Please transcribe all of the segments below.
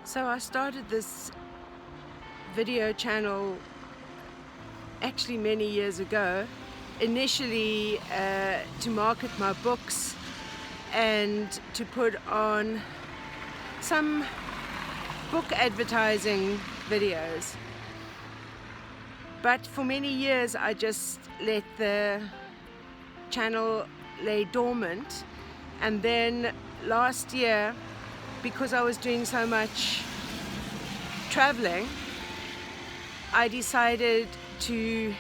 So I started this video channel actually many years ago, initially to market my books and to put on some book advertising videos. But for many years I just let the channel lay dormant, and then last year, because I was doing so much traveling, I decided to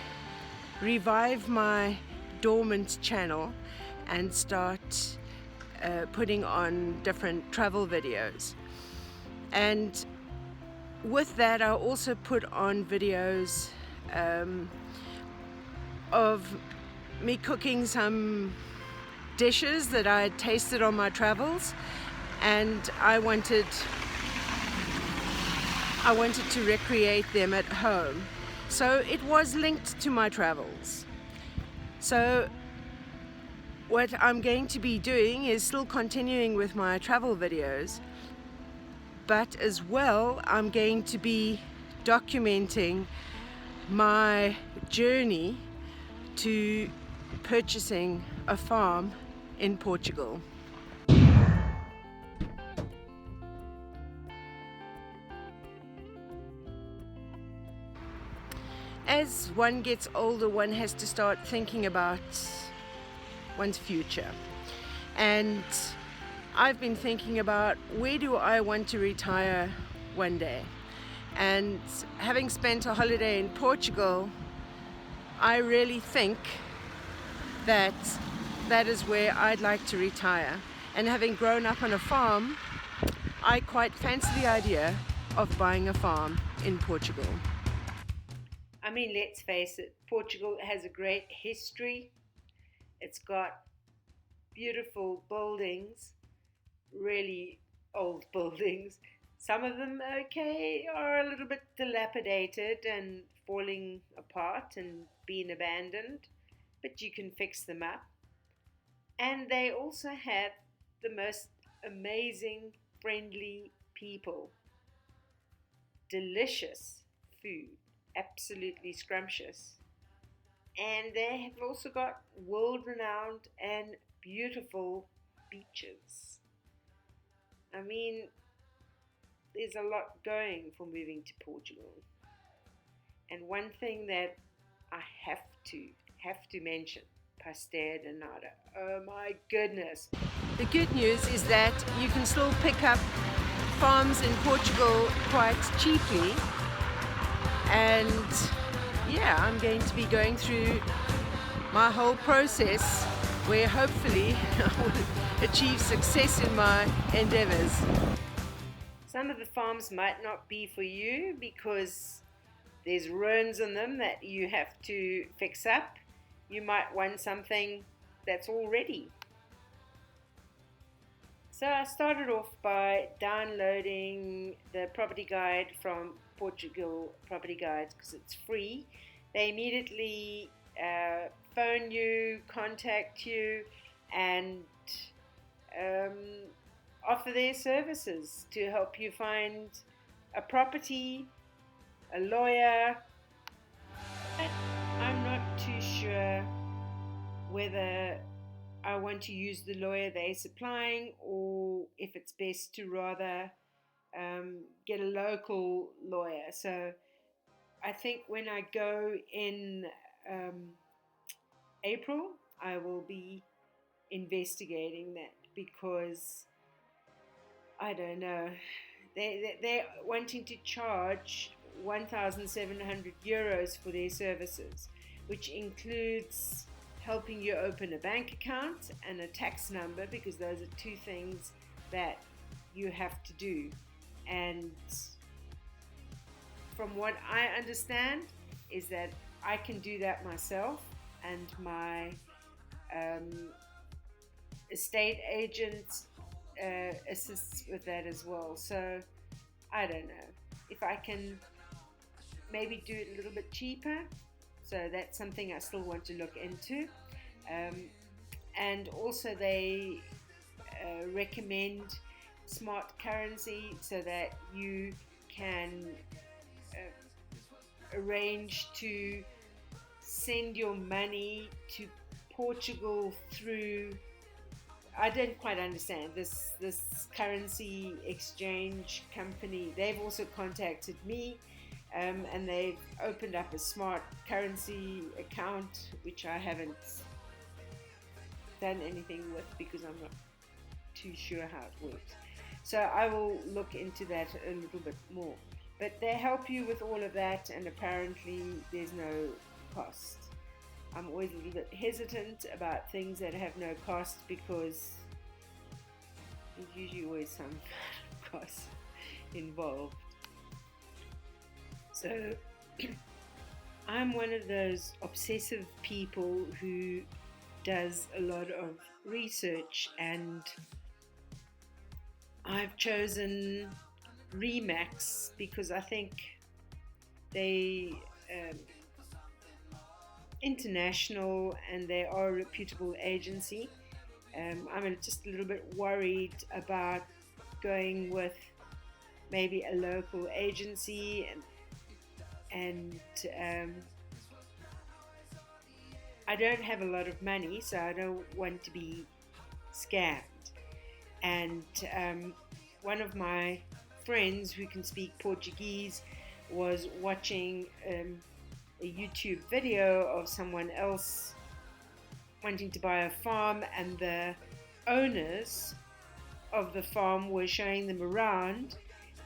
revive my dormant channel and start putting on different travel videos. And with that, I also put on videos of me cooking some dishes that I had tasted on my travels, and I wanted to recreate them at home. So it was linked to my travels. So what I'm going to be doing is still continuing with my travel videos, but as well I'm going to be documenting my journey to purchasing a farm in Portugal. As one gets older, one has to start thinking about one's future. And I've been thinking about, where do I want to retire one day? And having spent a holiday in Portugal, I really think that that is where I'd like to retire. And having grown up on a farm, I quite fancy the idea of buying a farm in Portugal. I mean, let's face it, Portugal has a great history. It's got beautiful buildings, really old buildings. Some of them, okay, are a little bit dilapidated and falling apart and being abandoned, but you can fix them up. And they also have the most amazing, friendly people. Delicious food, absolutely scrumptious. And they have also got world-renowned and beautiful beaches. I mean, there's a lot going for moving to Portugal. And one thing that I have to mention, pastel de nata. Oh my goodness. The good news is that you can still pick up farms in Portugal quite cheaply. And yeah, I'm going to be going through my whole process where hopefully I will achieve success in my endeavors. Some of the farms might not be for you because there's ruins in them that you have to fix up. You might want something that's all ready. So I started off by downloading the property guide from Portugal Property Guides because it's free. They immediately phone you, contact you, and offer their services to help you find a property, a lawyer. But I'm not too sure whether I want to use the lawyer they're supplying or if it's best to rather get a local lawyer. So I think when I go in April, I will be investigating that, because I don't know, they're wanting to charge 1,700 euros for their services, which includes helping you open a bank account and a tax number, because those are two things that you have to do. And from what I understand is that I can do that myself, and my estate agent assists with that as well. So I don't know if I can maybe do it a little bit cheaper. So that's something I still want to look into. And also they recommend smart currency so that you can arrange to send your money to Portugal through. I don't quite understand this currency exchange company. They've also contacted me, and they've opened up a smart currency account, which I haven't done anything with because I'm not too sure how it works. So I will look into that a little bit more. But they help you with all of that, and apparently there's no cost. I'm always a little bit hesitant about things that have no cost because there's usually always some cost involved. So I'm one of those obsessive people who does a lot of research, and I've chosen Remax because I think they international and they are a reputable agency. I'm just a little bit worried about going with maybe a local agency, and I don't have a lot of money, so I don't want to be scammed. And one of my friends who can speak Portuguese was watching a YouTube video of someone else wanting to buy a farm, and the owners of the farm were showing them around,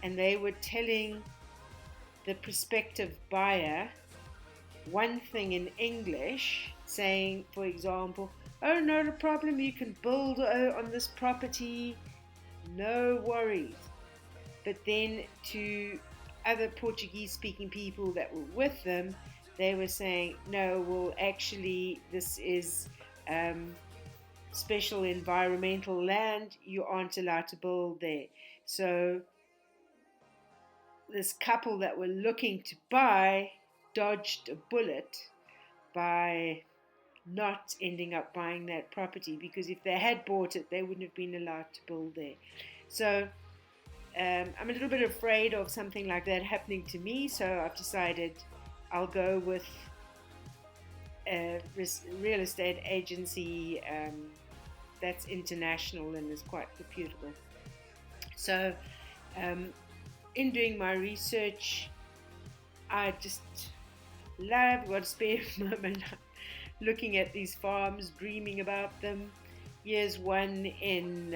and they were telling the prospective buyer one thing in English, saying, for example, "Oh, not a problem, you can build on this property, no worries." But then to other Portuguese speaking people that were with them, they were saying, "No, well, actually this is special environmental land, you aren't allowed to build there." So this couple that were looking to buy dodged a bullet by not ending up buying that property, because if they had bought it, they wouldn't have been allowed to build there. So I'm a little bit afraid of something like that happening to me, so I've decided I'll go with a real estate agency that's international and is quite reputable. So in doing my research, I just got a spare moment looking at these farms, dreaming about them. Here's one in,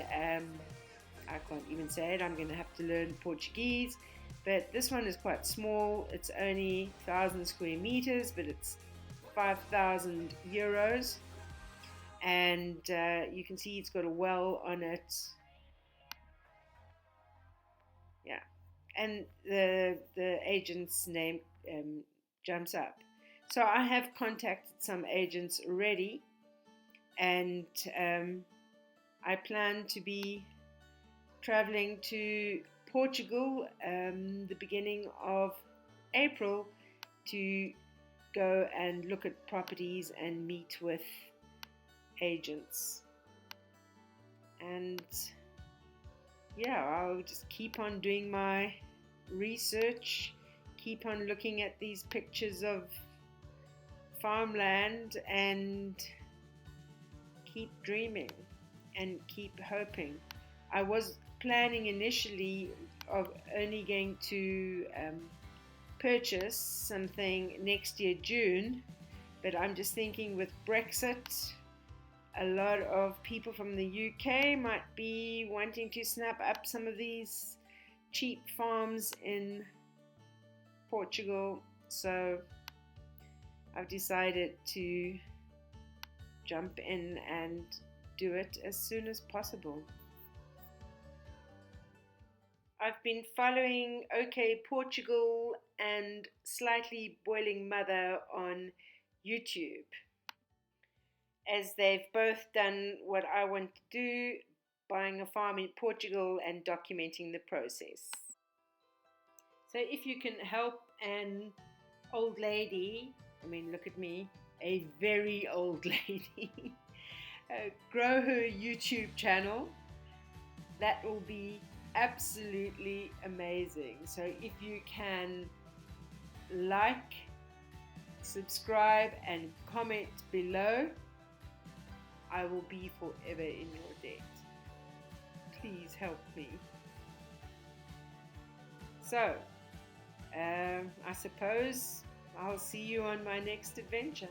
I can't even say it, I'm going to have to learn Portuguese, but this one is quite small. It's only 1,000 square meters, but it's 5,000 euros, and you can see it's got a well on it. Yeah, and the agent's name jumps up. So I have contacted some agents already, and I plan to be traveling to Portugal the beginning of April to go and look at properties and meet with agents. And yeah, I'll just keep on doing my research, keep on looking at these pictures of farmland, and keep dreaming and keep hoping. I was planning initially of only going to purchase something next year June, but I'm just thinking with Brexit, a lot of people from the UK might be wanting to snap up some of these cheap farms in Portugal, so I've decided to jump in and do it as soon as possible. I've been following OK Portugal and Slightly Boiling Mother on YouTube, as they've both done what I want to do, buying a farm in Portugal and documenting the process. So if you can help an old lady, I mean, look at me, a very old lady, grow her YouTube channel, that will be absolutely amazing. So if you can like, subscribe, and comment below, I will be forever in your debt. Please help me. So, I suppose I'll see you on my next adventure.